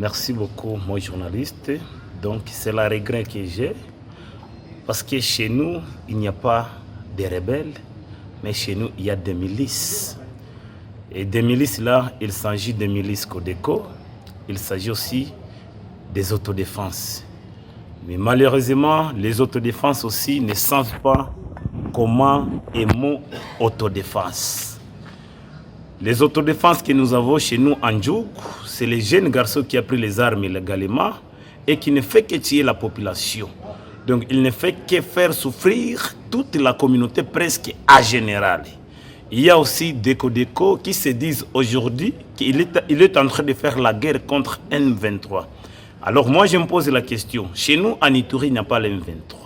Merci beaucoup, moi journaliste. Donc, c'est la regret que j'ai. Parce que chez nous, il n'y a pas de rebelles, mais chez nous, il y a des milices. Et des milices là, il s'agit des milices Codeco, il s'agit aussi des autodéfenses. Mais malheureusement, les autodéfenses aussi ne savent pas comment est mot autodéfense. Les autodéfenses que nous avons chez nous en Djouk, c'est les jeunes garçons qui ont pris les armes illégalement et qui ne fait que tuer la population. Donc il ne fait que faire souffrir toute la communauté presque en général. Il y a aussi des Codeco qui se disent aujourd'hui qu'il est en train de faire la guerre contre M23. Alors moi je me pose la question, chez nous en Ituri il n'y a pas le M23.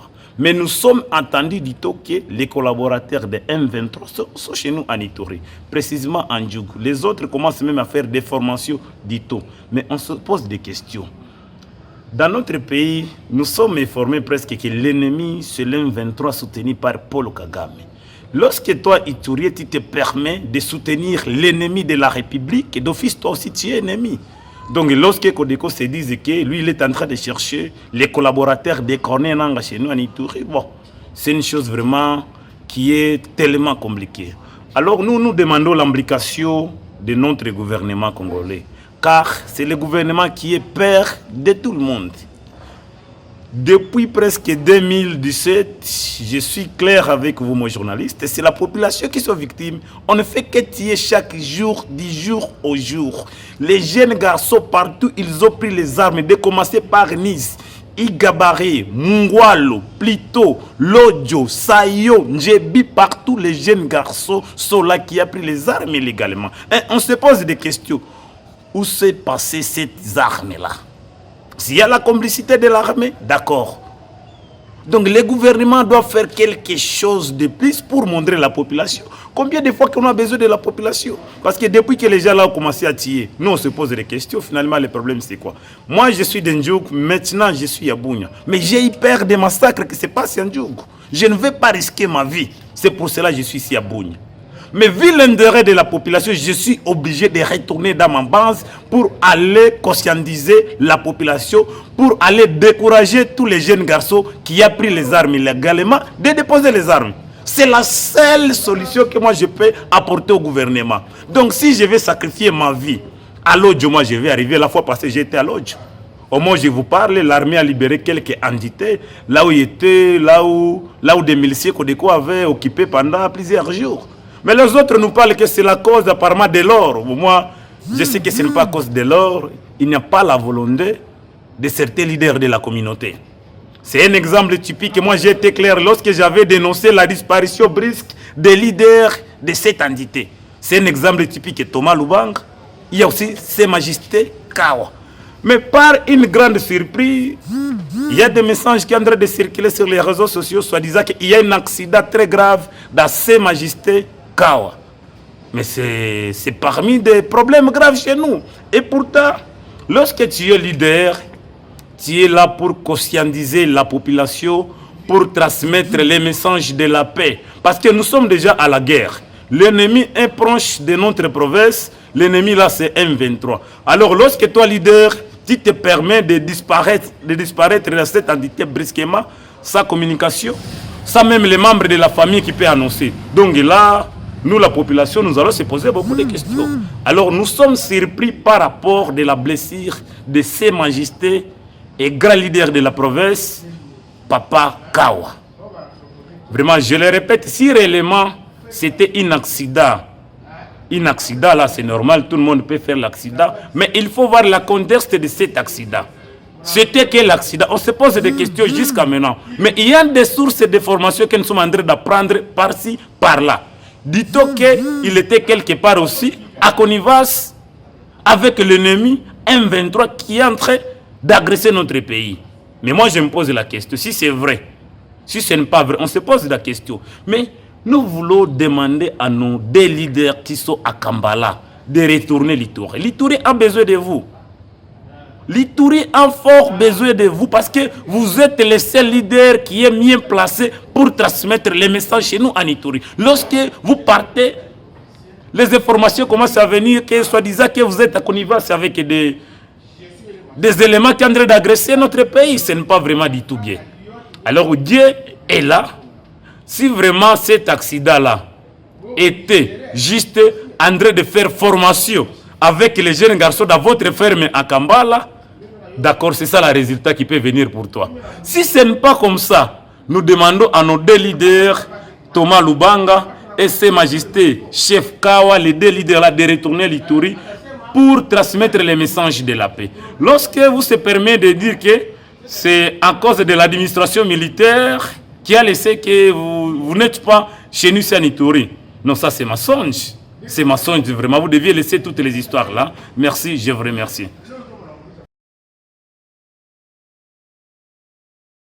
Mais nous sommes entendus du tout que les collaborateurs de M23 sont chez nous en Ituri, précisément en Djouk. Les autres commencent même à faire des formations du tout. Mais on se pose des questions. Dans notre pays, nous sommes informés presque que l'ennemi, c'est l'M23 soutenu par Paul Kagame. Lorsque toi, Iturier, tu te permets de soutenir l'ennemi de la République, d'office, toi aussi, tu es ennemi. Donc, lorsque Codeco se dit que lui, il est en train de chercher les collaborateurs de Corneille Nangaa chez nous en Ituri, bon, c'est une chose vraiment qui est tellement compliquée. Alors, nous demandons l'implication de notre gouvernement congolais. Car c'est le gouvernement qui est père de tout le monde. Depuis presque 2017, je suis clair avec vous, mes journalistes, c'est la population qui sont victimes. On ne fait que tuer chaque jour, du jour au jour. Les jeunes garçons partout, ils ont pris les armes, de commencer par Nice, Igabare, Mungwalo, Plito, Lodjo, Sayo, Njebi, partout les jeunes garçons sont là qui ont pris les armes illégalement. Et on se pose des questions. Où s'est passée cette arme-là? S'il y a la complicité de l'armée, d'accord. Donc les gouvernements doivent faire quelque chose de plus pour montrer la population. Combien de fois qu'on a besoin de la population? Parce que depuis que les gens là ont commencé à tirer, nous on se pose des questions. Finalement, le problème c'est quoi? Moi je suis d'Ndjouk, maintenant je suis à Bunia. Mais j'ai eu peur des massacres qui se passent à Ndjouk. Je ne veux pas risquer ma vie. C'est pour cela que je suis ici à Bunia. Mais vu l'intérêt de la population, je suis obligé de retourner dans ma base pour aller conscientiser la population, pour aller décourager tous les jeunes garçons qui ont pris les armes illégalement de déposer les armes. C'est la seule solution que moi je peux apporter au gouvernement. Donc si je vais sacrifier ma vie à Lodjo, moi je vais arriver. La fois passée j'étais à Lodjo. Au moins je vous parle, l'armée a libéré quelques entités là où il était, là où des miliciens Codeco avaient occupé pendant plusieurs jours. Mais les autres nous parlent que c'est la cause apparemment de l'or. Moi, je sais que ce n'est pas à cause de l'or. Il n'y a pas la volonté de certains leaders de la communauté. C'est un exemple typique. Moi, j'ai été clair lorsque j'avais dénoncé la disparition brusque des leaders de cette entité. C'est un exemple typique. Thomas Lubang, il y a aussi Ses Majestés Kawa. Mais par une grande surprise, il y a des messages qui sont en train de circuler sur les réseaux sociaux, soit disant qu'il y a un accident très grave dans Ses Majestés Kawa. Mais c'est parmi des problèmes graves chez nous. Et pourtant, lorsque tu es leader, tu es là pour conscientiser la population, pour transmettre les messages de la paix. Parce que nous sommes déjà à la guerre. L'ennemi est proche de notre province. L'ennemi là, c'est M23. Alors, lorsque toi, leader, tu te permets de disparaître de cette entité brusquement, sans communication, sans même les membres de la famille qui peuvent annoncer. Donc là, nous, la population, nous allons se poser beaucoup de questions. Alors, nous sommes surpris par rapport de la blessure de Ses Majestés et grand leader de la province, Papa Kawa. Vraiment, je le répète, si réellement c'était un accident là, c'est normal, tout le monde peut faire l'accident, mais il faut voir le contexte de cet accident. C'était quel accident? On se pose des questions jusqu'à maintenant. Mais il y a des sources de formation que nous sommes en train d'apprendre par-ci, par-là. Dit-on qu'il était quelque part aussi à connivence avec l'ennemi M23 qui est en train d'agresser notre pays. Mais moi je me pose la question, si c'est vrai, si ce n'est pas vrai, on se pose la question. Mais nous voulons demander à nos deux leaders qui sont à Kambala de retourner l'Ituri. L'Ituri a besoin de vous. L'Ituri a fort besoin de vous parce que vous êtes le seul leader qui est mieux placé pour transmettre les messages chez nous en Ituri. Lorsque vous partez, les informations commencent à venir, que soi-disant que vous êtes à connivence avec des des éléments qui sont en train d'agresser notre pays. Ce n'est pas vraiment du tout bien. Alors Dieu est là. Si vraiment cet accident-là était juste en train de faire formation avec les jeunes garçons dans votre ferme à Kambala, d'accord, c'est ça le résultat qui peut venir pour toi. Si ce n'est pas comme ça, nous demandons à nos deux leaders, Thomas Lubanga et ses majestés, chef Kawa, les deux leaders-là, de retourner l'Ituri pour transmettre les messages de la paix. Lorsque vous se permettez de dire que c'est à cause de l'administration militaire qui a laissé que vous n'êtes pas chez nous, c'est en Ituri. Non, ça c'est mensonge. C'est mensonge, vraiment. Vous deviez laisser toutes les histoires là. Merci, je vous remercie.